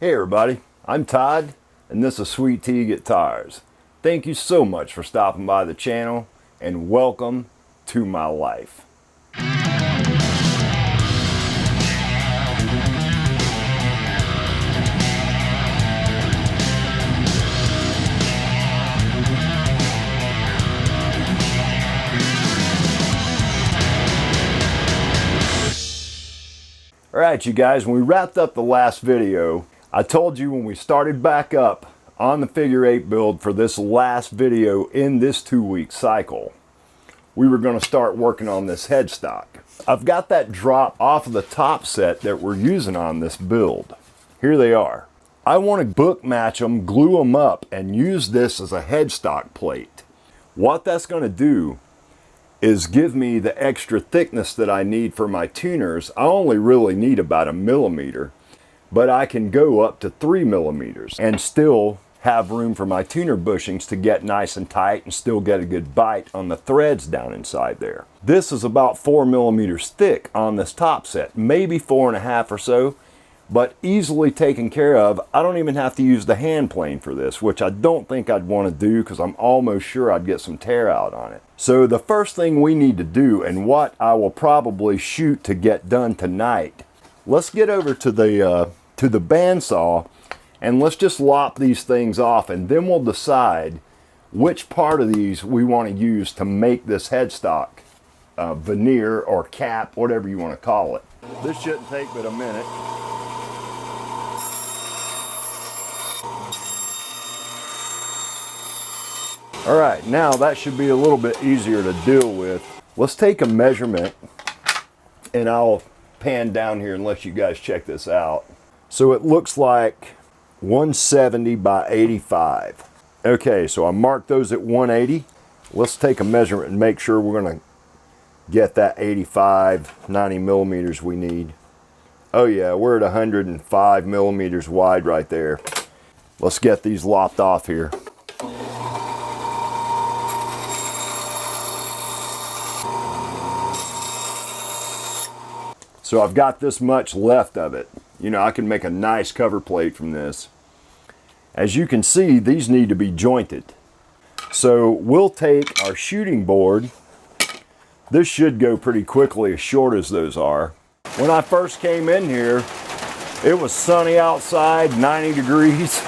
Hey everybody, I'm Todd and this is Sweet Tea Guitars. Thank you so much for stopping by the channel and welcome to my life. Alright you guys, when we wrapped up the last video, I told you when we started back up on the figure 8 build for this last video in this 2-week cycle, we were going to start working on this headstock. I've got that drop off of the top set that we're using on this build. Here they are. I want to book match them, glue them up, and use this as a headstock plate. What that's going to do is give me the extra thickness that I need for my tuners. I only really need about 1 millimeter. But I can go up to 3 millimeters and still have room for my tuner bushings to get nice and tight and still get a good bite on the threads down inside there. This is about 4 millimeters thick on this top set, maybe 4.5 or so, but easily taken care of. I don't even have to use the hand plane for this, which I don't think I'd want to do because I'm almost sure I'd get some tear out on it. So the first thing we need to do, and what I will probably shoot to get done tonight, let's get over to the bandsaw and let's just lop these things off, and then we'll decide which part of these we want to use to make this headstock veneer or cap, whatever you want to call it. This shouldn't take but a minute. All right, now that should be a little bit easier to deal with. Let's take a measurement and I'll pan down here and let you guys check this out. So it looks like 170 by 85. Okay, so I marked those at 180. Let's take a measurement and make sure we're gonna get that 85, 90 millimeters we need. Oh yeah, we're at 105 millimeters wide right there. Let's get these lopped off here. So I've got this much left of it. You know, I can make a nice cover plate from this. As you can see, these need to be jointed. So we'll take our shooting board. This should go pretty quickly, as short as those are. When I first came in here, it was sunny outside, 90 degrees.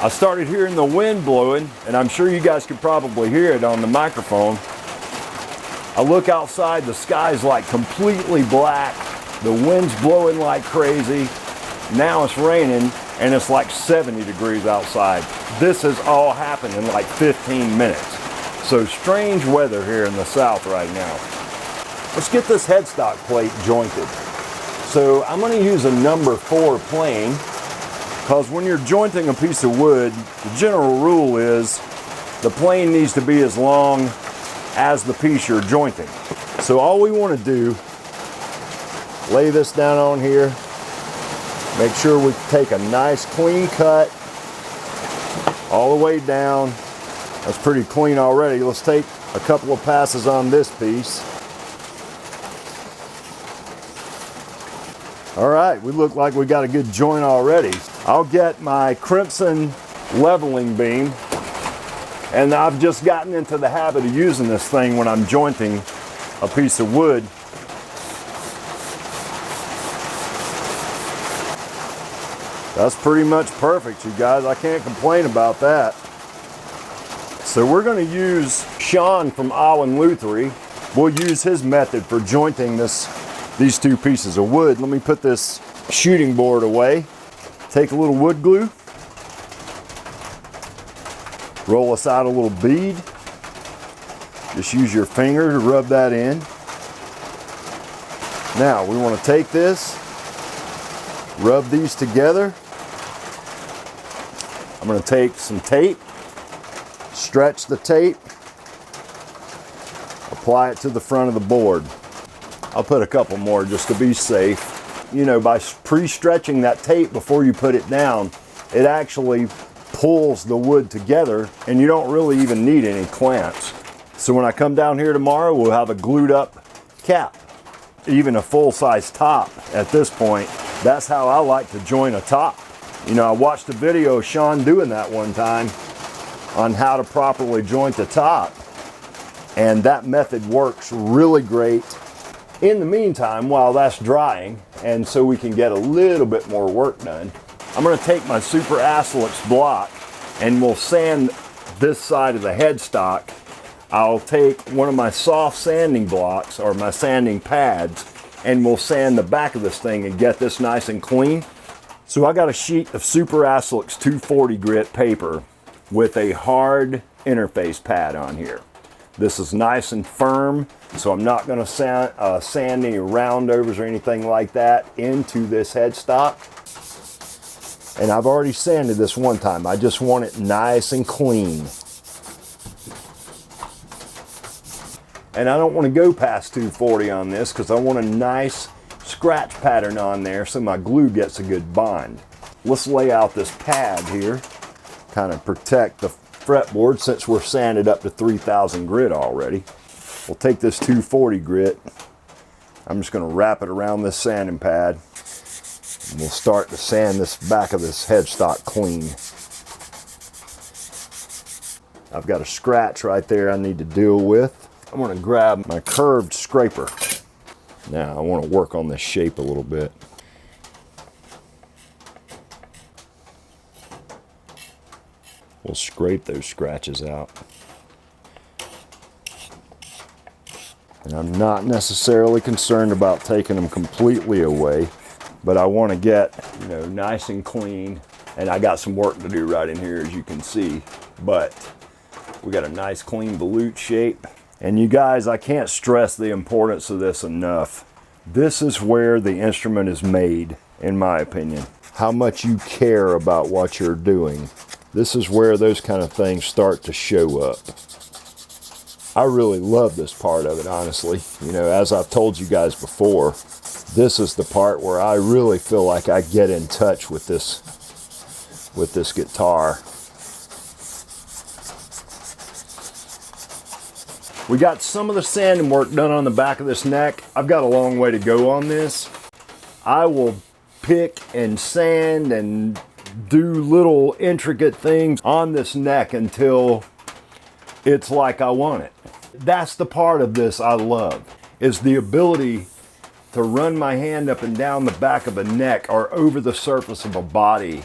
I started hearing the wind blowing, and I'm sure you guys could probably hear it on the microphone. I look outside, the sky's like completely black. The wind's blowing like crazy. Now it's raining and it's like 70 degrees outside. This has all happened in like 15 minutes. So strange weather here in the south right now. Let's get this headstock plate jointed. So I'm going to use a number 4 plane because when you're jointing a piece of wood, the general rule is the plane needs to be as long as the piece you're jointing. So all we want to do, lay this down on here, make sure we take a nice clean cut all the way down. That's pretty clean already. Let's take a couple of passes on this piece. All right, we look like we got a good joint already. I'll get my crimson leveling beam, and I've just gotten into the habit of using this thing when I'm jointing a piece of wood. That's pretty much perfect, you guys. I can't complain about that. So we're going to use Sean from Owen Luthery. We'll use his method for jointing these 2 pieces of wood. Let me put this shooting board away. Take a little wood glue. Roll us out a little bead. Just use your finger to rub that in. Now we want to take this, rub these together. I'm going to take some tape, stretch the tape, apply it to the front of the board. I'll put a couple more just to be safe. You know, by pre-stretching that tape before you put it down, it actually pulls the wood together and you don't really even need any clamps. So when I come down here tomorrow, we'll have a glued up cap, even a full-size top at this point. That's how I like to join a top. You know, I watched a video of Sean doing that one time on how to properly joint the top, and that method works really great. In the meantime, while that's drying, and so we can get a little bit more work done, I'm going to take my Super Aslix block and we'll sand this side of the headstock. I'll take one of my soft sanding blocks or my sanding pads and we'll sand the back of this thing and get this nice and clean. So I got a sheet of Super Aslix 240 grit paper with a hard interface pad on here. This is nice and firm, so I'm not going to sand any roundovers or anything like that into this headstock. And I've already sanded this one time. I just want it nice and clean. And I don't want to go past 240 on this because I want a nice scratch pattern on there so my glue gets a good bond. Let's lay out this pad here, kind of protect the fretboard since we're sanded up to 3000 grit already. We'll take this 240 grit. I'm just going to wrap it around this sanding pad. And we'll start to sand this back of this headstock clean. I've got a scratch right there I need to deal with. I'm going to grab my curved scraper. Now I want to work on this shape a little bit. We'll scrape those scratches out. And I'm not necessarily concerned about taking them completely away, but I want to get, you know, nice and clean. And I got some work to do right in here, as you can see, but we got a nice clean volute shape. And you guys, I can't stress the importance of this enough. This is where the instrument is made, in my opinion. How much you care about what you're doing. This is where those kind of things start to show up. I really love this part of it, honestly. You know, as I've told you guys before, this is the part where I really feel like I get in touch with this guitar. We got some of the sanding work done on the back of this neck. I've got a long way to go on this. I will pick and sand and do little intricate things on this neck until it's like I want it. That's the part of this I love, is the ability to run my hand up and down the back of a neck or over the surface of a body.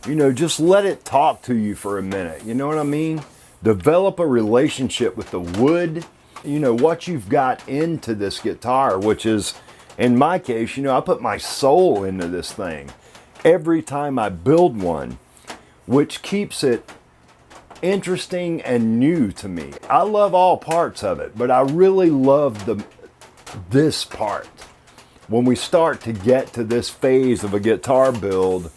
You know, just let it talk to you for a minute. You know what I mean? Develop a relationship with the wood, you know, what you've got into this guitar, which is, in my case, you know, I put my soul into this thing every time I build one, which keeps it interesting and new to me. I love all parts of it, but I really love this part. When we start to get to this phase of a guitar build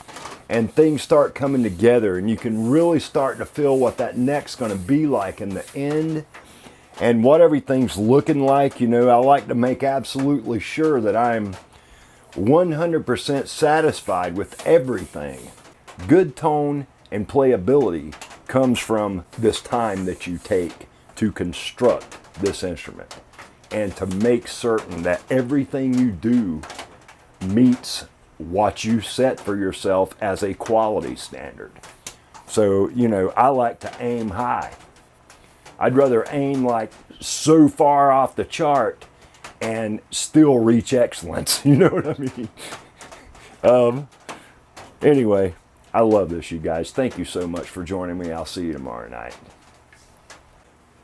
and things start coming together and you can really start to feel what that neck's going to be like in the end and what everything's looking like, you know, I like to make absolutely sure that I'm 100% satisfied with everything. Good tone and playability comes from this time that you take to construct this instrument and to make certain that everything you do meets what you set for yourself as a quality standard. So, you know, I like to aim high. I'd rather aim like so far off the chart and still reach excellence. You know what I mean? Anyway, I love this, you guys. Thank you so much for joining me. I'll see you tomorrow night.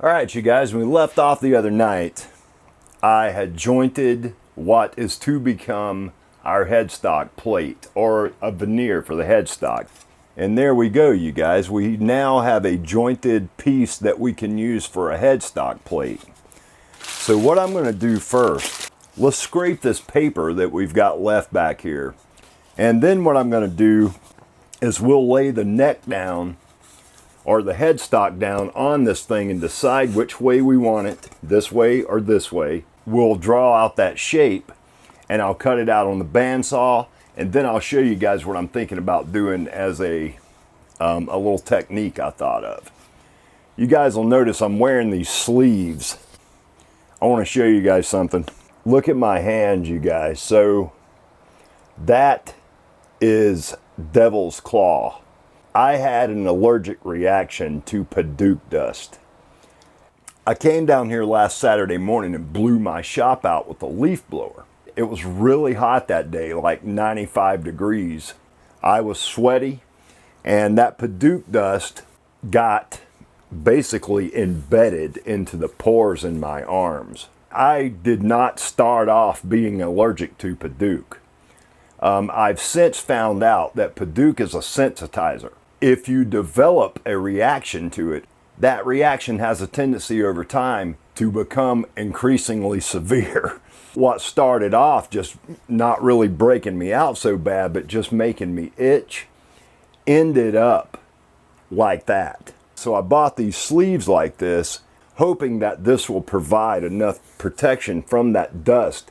All right, you guys, when we left off the other night, I had jointed what is to become our headstock plate, or a veneer for the headstock. And there we go, you guys. We now have a jointed piece that we can use for a headstock plate. So what I'm going to do first, let's scrape this paper that we've got left back here. And then what I'm going to do is we'll lay the neck down, or the headstock down on this thing and decide which way we want it, this way or this way. We'll draw out that shape and I'll cut it out on the bandsaw, and then I'll show you guys what I'm thinking about doing as a little technique I thought of. You guys will notice I'm wearing these sleeves. I want to show you guys something. Look at my hands, you guys. So that is devil's claw. I had an allergic reaction to Paduke dust. I came down here last Saturday morning and blew my shop out with a leaf blower. It was really hot that day, like 95 degrees. I was sweaty, and that Paduke dust got basically embedded into the pores in my arms. I did not start off being allergic to Paduke. I've since found out that Paduke is a sensitizer. If you develop a reaction to it, that reaction has a tendency over time to become increasingly severe. What started off just not really breaking me out so bad, but just making me itch, ended up like that. So I bought these sleeves like this, hoping that this will provide enough protection from that dust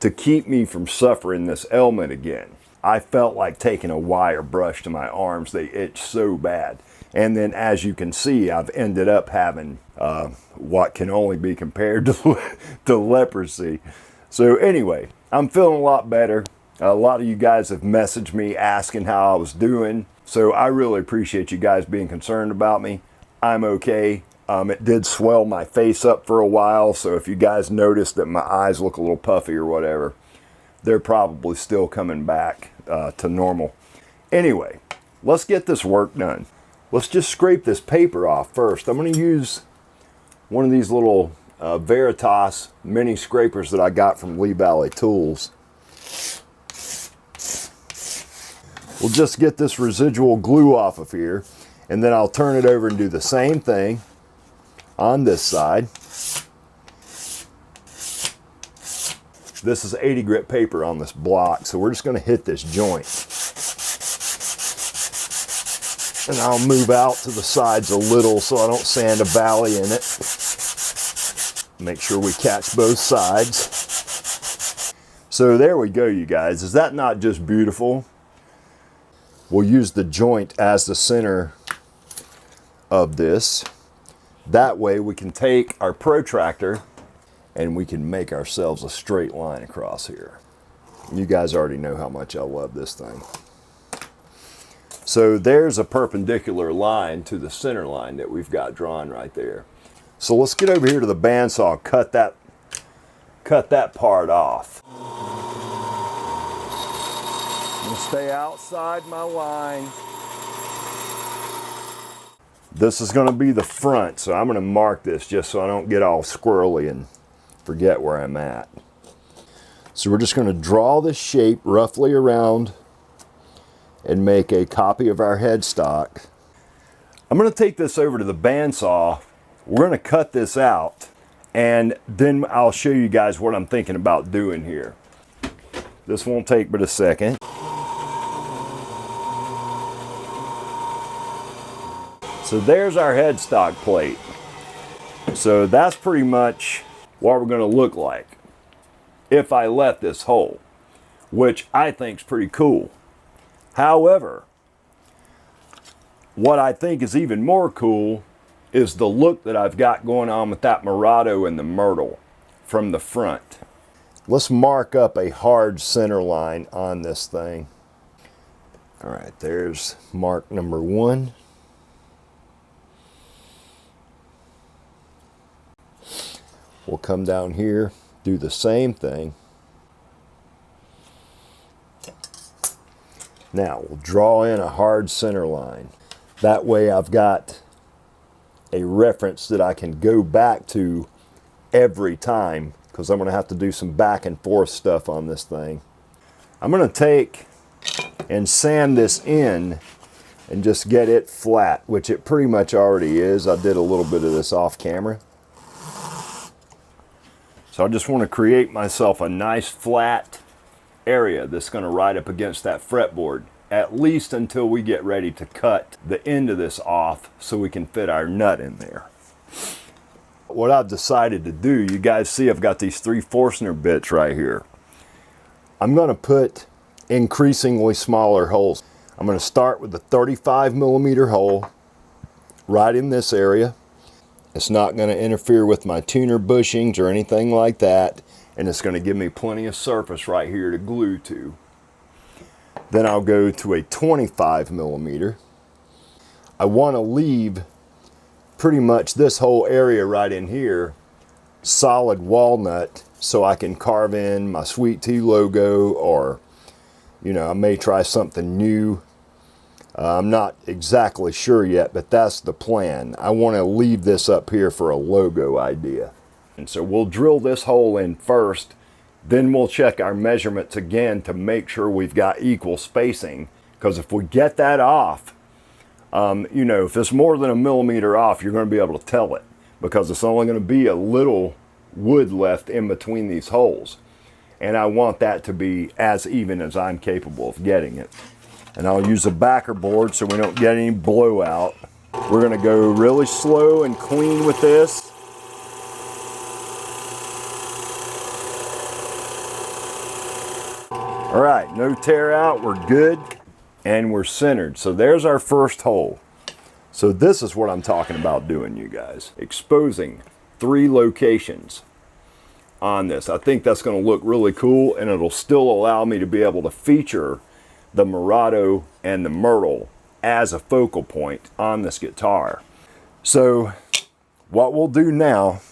to keep me from suffering this ailment again. I felt like taking a wire brush to my arms. They itch so bad. And then, as you can see, I've ended up having what can only be compared to leprosy. So anyway, I'm feeling a lot better. A lot of you guys have messaged me asking how I was doing. So I really appreciate you guys being concerned about me. I'm okay. It did swell my face up for a while, so if you guys notice that my eyes look a little puffy or whatever, they're probably still coming back to normal. Anyway, let's get this work done. Let's just scrape this paper off first. I'm going to use one of these little Veritas mini scrapers that I got from Lee Valley Tools. We'll just get this residual glue off of here, and then I'll turn it over and do the same thing on this side. This is 80 grit paper on this block, so we're just going to hit this joint. And I'll move out to the sides a little so I don't sand a valley in it. Make sure we catch both sides. So there we go, you guys. Is that not just beautiful? We'll use the joint as the center of this. That way we can take our protractor and we can make ourselves a straight line across here. You guys already know how much I love this thing. So there's a perpendicular line to the center line that we've got drawn right there. So let's get over here to the bandsaw, cut that part off. I'm gonna stay outside my line. This is going to be the front, so I'm going to mark this just so I don't get all squirrely and forget where I'm at. So we're just going to draw this shape roughly around and make a copy of our headstock. I'm going to take this over to the bandsaw. We're going to cut this out, and then I'll show you guys what I'm thinking about doing here. This won't take but a second. So there's our headstock plate. So that's pretty much what we're going to look like if I let this hole, which I think is pretty cool. However, what I think is even more cool is the look that I've got going on with that Murado and the Myrtle from the front. Let's mark up a hard center line on this thing. All right, there's mark number 1. We'll come down here, do the same thing. Now we'll draw in a hard center line. That way I've got a reference that I can go back to every time, because I'm going to have to do some back and forth stuff on this thing. I'm going to take and sand this in and just get it flat, which it pretty much already is. I did a little bit of this off camera. So I just want to create myself a nice flat area that's going to ride up against that fretboard, at least until we get ready to cut the end of this off so we can fit our nut in there. What I've decided to do, you guys see I've got these 3 Forstner bits right here. I'm going to put increasingly smaller holes. I'm going to start with the 35mm hole right in this area. It's not going to interfere with my tuner bushings or anything like that, and it's going to give me plenty of surface right here to glue to. Then I'll go to a 25 millimeter. I want to leave pretty much this whole area right in here solid walnut so I can carve in my Sweet Tea logo, or, you know, I may try something new. I'm not exactly sure yet, but that's the plan. I want to leave this up here for a logo idea. And so we'll drill this hole in first, then we'll check our measurements again to make sure we've got equal spacing. Because if we get that off, you know, if it's more than a millimeter off, you're going to be able to tell it, because it's only going to be a little wood left in between these holes. And I want that to be as even as I'm capable of getting it. And I'll use a backer board so we don't get any blowout. We're going to go really slow and clean with this. All right, no tear out, we're good, and we're centered. So there's our first hole. So this is what I'm talking about doing, you guys. Exposing 3 locations on this. I think that's going to look really cool, and it'll still allow me to be able to feature the Murado and the Myrtle as a focal point on this guitar. So what we'll do now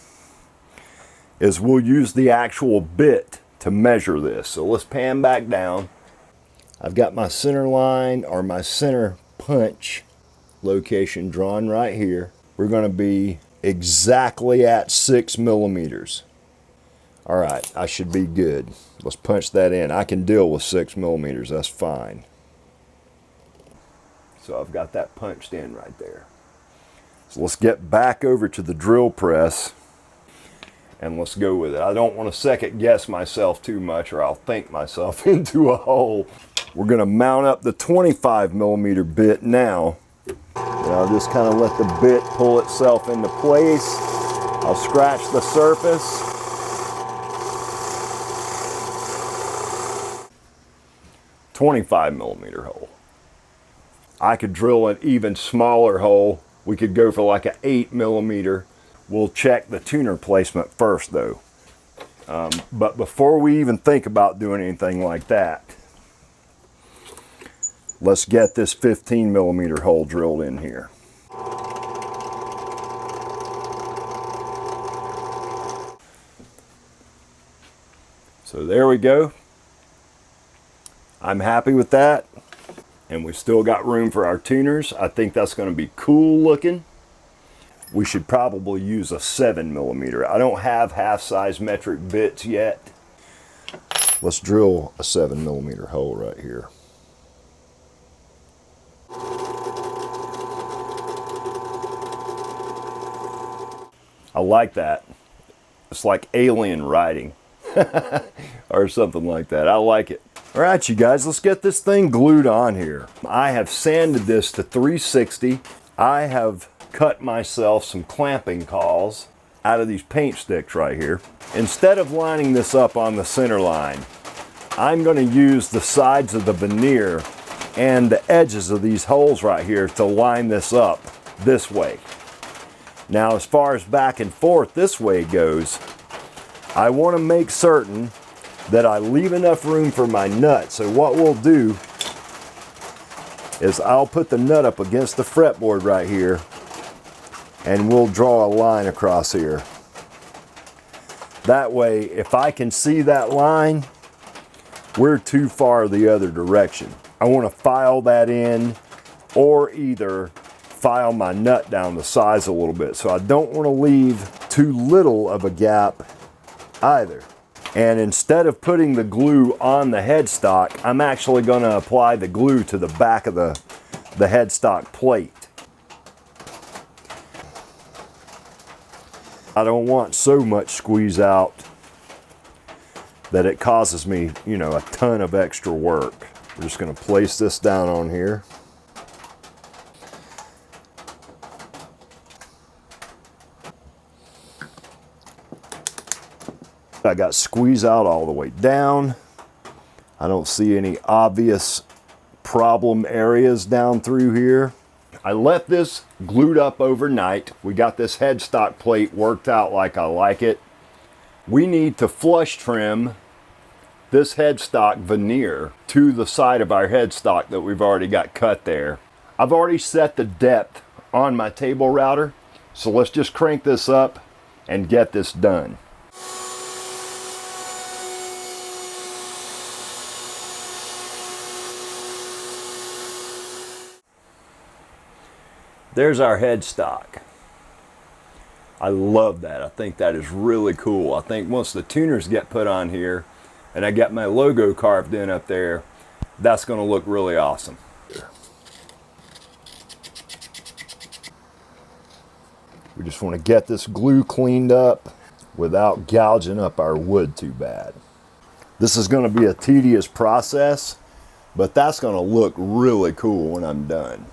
is we'll use the actual bit to measure this. So let's pan back down. I've got my center line, or my center punch location, drawn right here. We're going to be exactly at 6 millimeters. All right, I should be good. Let's punch that in. I can deal with 6 millimeters, that's fine. So I've got that punched in right there. So let's get back over to the drill press and let's go with it. I don't want to second guess myself too much, or I'll think myself into a hole. We're going to mount up the 25 millimeter bit now. And I'll just kind of let the bit pull itself into place. I'll scratch the surface. .25 millimeter hole. I could drill an even smaller hole. We could go for like an 8 millimeter. We'll check the tuner placement first though. But before we even think about doing anything like that, let's get this 15 millimeter hole drilled in here. So there we go. I'm happy with that. And we still got room for our tuners. I think that's going to be cool looking. We should probably use a 7 millimeter. I don't have half-size metric bits yet. Let's drill a 7 millimeter hole right here. I like that. It's like alien writing or something like that. I like it. All right, you guys, let's get this thing glued on here. I have sanded this to 360. I have cut myself some clamping cawls out of these paint sticks right here. Instead of lining this up on the center line, I'm going to use the sides of the veneer and the edges of these holes right here to line this up this way. Now, as far as back and forth this way goes, I want to make certain that I leave enough room for my nut. So what we'll do is I'll put the nut up against the fretboard right here, and we'll draw a line across here. That way, if I can see that line, we're too far the other direction. I want to file that in, or either file my nut down the sides a little bit. So I don't want to leave too little of a gap either. And instead of putting the glue on the headstock, I'm actually going to apply the glue to the back of the headstock plate. I don't want so much squeeze out that it causes me, you know, a ton of extra work. We're just going to place this down on here. I got squeeze out all the way down. I don't see any obvious problem areas down through here. I left this glued up overnight. We got this headstock plate worked out like I like it. We need to flush trim this headstock veneer to the side of our headstock that we've already got cut there. I've already set the depth on my table router, so let's just crank this up and get this done. There's our headstock. I love that. I think that is really cool. I think once the tuners get put on here and I get my logo carved in up there, that's going to look really awesome. We just want to get this glue cleaned up without gouging up our wood too bad. This is going to be a tedious process, but that's going to look really cool when I'm done.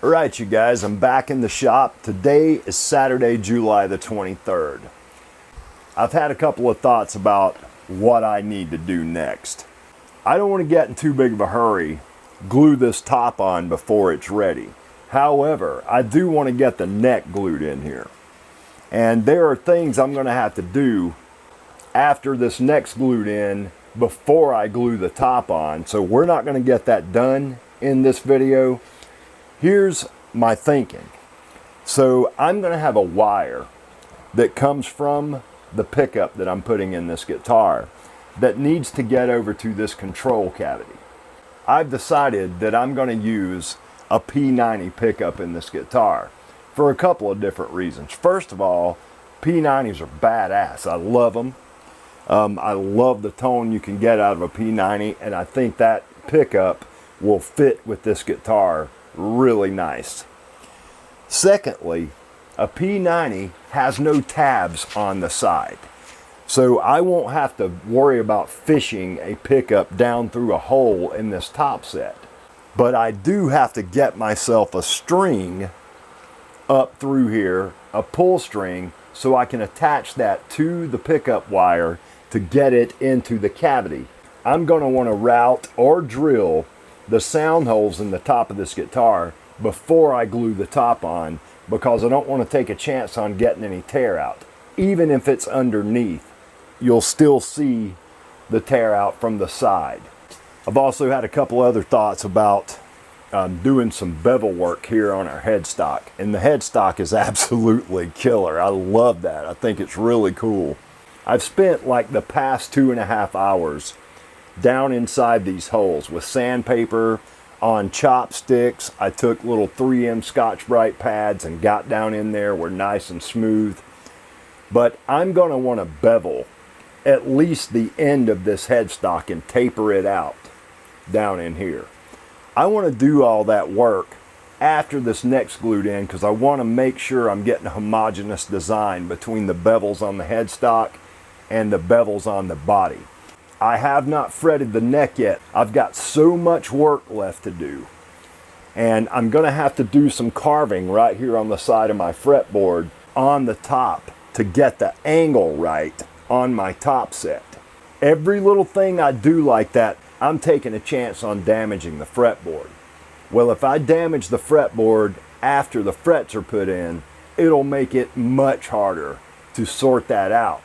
All right, you guys, I'm back in the shop. Today is Saturday, July the 23rd. I've had a couple of thoughts about what I need to do next. I don't want to get in too big of a hurry, glue this top on before it's ready. However, I do want to get the neck glued in here. And there are things I'm going to have to do after this neck's glued in before I glue the top on. So we're not going to get that done in this video. Here's my thinking. So I'm going to have a wire that comes from the pickup that I'm putting in this guitar that needs to get over to this control cavity. I've decided that I'm going to use a P90 pickup in this guitar for a couple of different reasons. First of all, P90s are badass. I love them. I love the tone you can get out of a P90, and I think that pickup will fit with this guitar really nice. Secondly, a P90 has no tabs on the side, so I won't have to worry about fishing a pickup down through a hole in this top set. But I do have to get myself a string up through here, a pull string, so I can attach that to the pickup wire to get it into the cavity. I'm going to want to route or drill the sound holes in the top of this guitar before I glue the top on, because I don't want to take a chance on getting any tear out. Even if it's underneath, you'll still see the tear out from the side. I've also had a couple other thoughts about doing some bevel work here on our headstock, and the headstock is absolutely killer. I love that. I think it's really cool. I've spent like the past 2.5 hours down inside these holes with sandpaper on chopsticks. I took little 3M Scotch-Brite pads and got down in there. We're nice and smooth. But I'm going to want to bevel at least the end of this headstock and taper it out down in here. I want to do all that work after this neck's glued in, because I want to make sure I'm getting a homogeneous design between the bevels on the headstock and the bevels on the body. I have not fretted the neck yet. I've got so much work left to do. And I'm going to have to do some carving right here on the side of my fretboard on the top to get the angle right on my top set. Every little thing I do like that, I'm taking a chance on damaging the fretboard. Well, if I damage the fretboard after the frets are put in, it'll make it much harder to sort that out.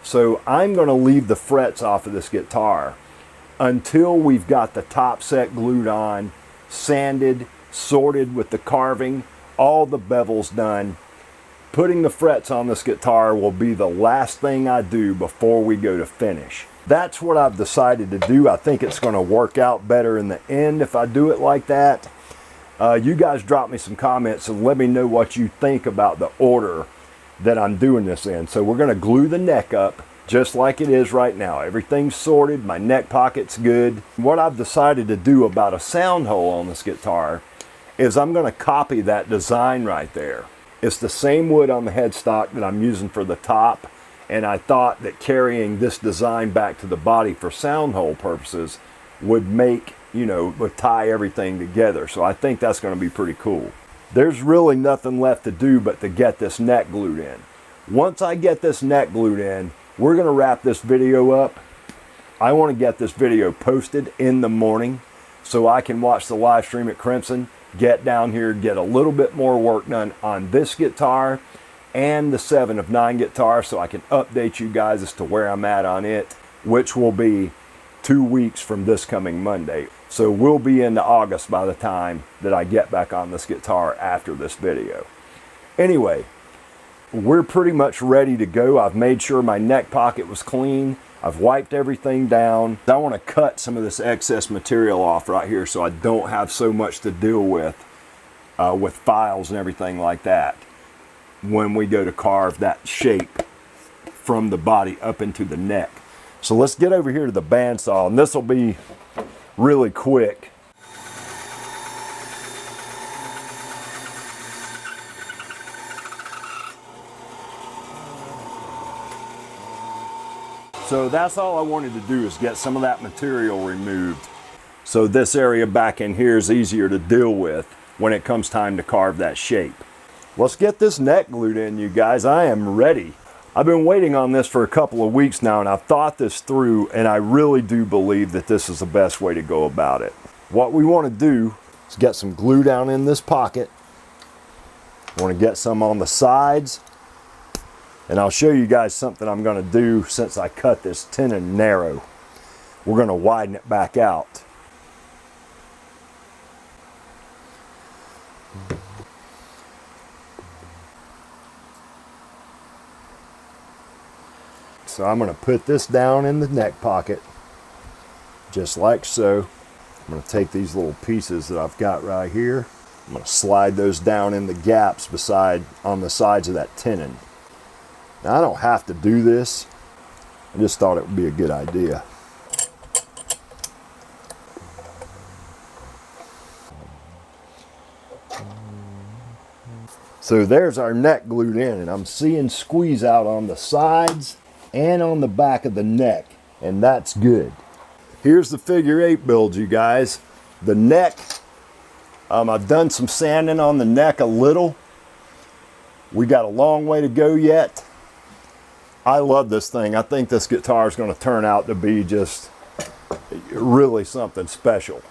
So I'm going to leave the frets off of this guitar until we've got the top set glued on, sanded, sorted with the carving, all the bevels done. Putting the frets on this guitar will be the last thing I do before we go to finish. That's what I've decided to do. I think it's going to work out better in the end if I do it like that. You guys drop me some comments and let me know what you think about the order that I'm doing this in. So we're going to glue the neck up just like it is right now. Everything's sorted. My neck pocket's good. What I've decided to do about a sound hole on this guitar is I'm going to copy that design right there. It's the same wood on the headstock that I'm using for the top, and I thought that carrying this design back to the body for sound hole purposes would make, would tie everything together. So I think that's going to be pretty cool. There's really nothing left to do but to get this neck glued in. Once I get this neck glued in, we're going to wrap this video up. I want to get this video posted in the morning so I can watch the live stream at Crimson, get down here, get a little bit more work done on this guitar and the 7 of 9 guitar, so I can update you guys as to where I'm at on it. which will be 2 weeks from this coming Monday. So we'll be into August by the time that I get back on this guitar after this video. Anyway, we're pretty much ready to go. I've made sure my neck pocket was clean. I've wiped everything down. I want to cut some of this excess material off right here so I don't have so much to deal with files and everything like that when we go to carve that shape from the body up into the neck. So let's get over here to the bandsaw, and this will be really quick. So that's all I wanted to do, is get some of that material removed. So this area back in here is easier to deal with when it comes time to carve that shape. Let's get this neck glued in, you guys. I am ready. I've been waiting on this for a couple of weeks now, and I've thought this through, and I really do believe that this is the best way to go about it. What we want to do is get some glue down in this pocket. I want to get some on the sides, and I'll show you guys something I'm going to do since I cut this tenon narrow. We're going to widen it back out. So I'm going to put this down in the neck pocket, just like so. I'm going to take these little pieces that I've got right here. I'm going to slide those down in the gaps on the sides of that tenon. Now I don't have to do this. I just thought it would be a good idea. So there's our neck glued in, and I'm seeing squeeze out on the sides and on the back of the neck, and that's good. Here's the figure 8 build, you guys. The neck, I've done some sanding on the neck a little. We got a long way to go yet. I love this thing. I think this guitar is going to turn out to be just really something special.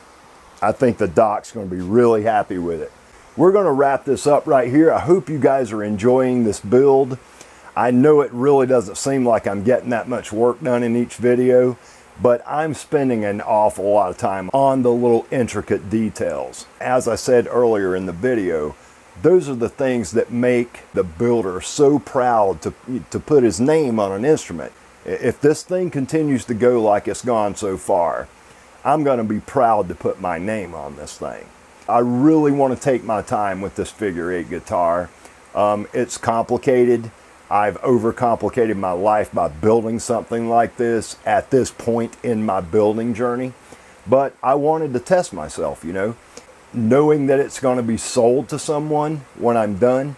I think the doc's going to be really happy with it. We're going to wrap this up right here. I hope you guys are enjoying this build. I know it really doesn't seem like I'm getting that much work done in each video, but I'm spending an awful lot of time on the little intricate details. As I said earlier in the video, those are the things that make the builder so proud to put his name on an instrument. If this thing continues to go like it's gone so far, I'm going to be proud to put my name on this thing. I really want to take my time with this figure 8 guitar. It's complicated. I've overcomplicated my life by building something like this at this point in my building journey. But I wanted to test myself, you know. Knowing that it's going to be sold to someone when I'm done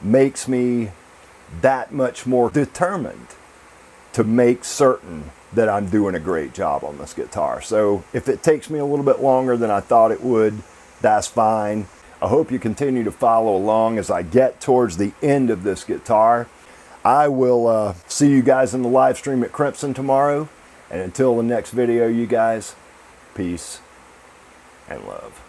makes me that much more determined to make certain that I'm doing a great job on this guitar. So if it takes me a little bit longer than I thought it would, that's fine. I hope you continue to follow along as I get towards the end of this guitar. I will see you guys in the live stream at Crimson tomorrow. And until the next video, you guys, peace and love.